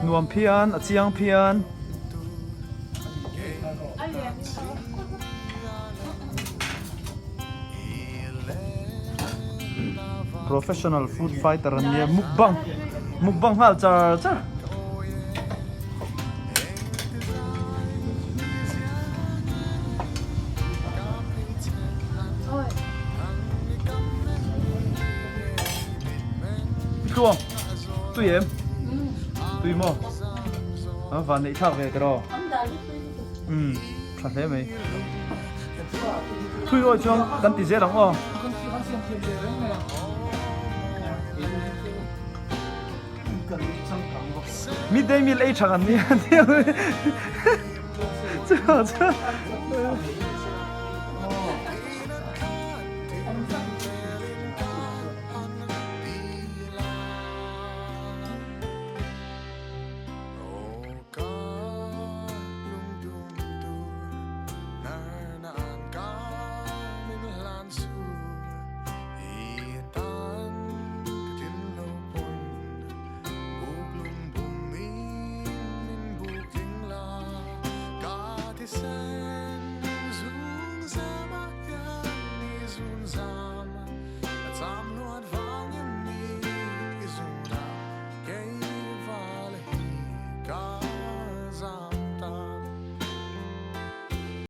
nuam phian a chiang phian professional food fighter an nia mukbang hal char char chuông tùy em tùy mò và nãy thao về cái đó thật thế mày tùy rồi chuông đắn tí dễ lắm không midday meal ấy chẳng hạn đi chứ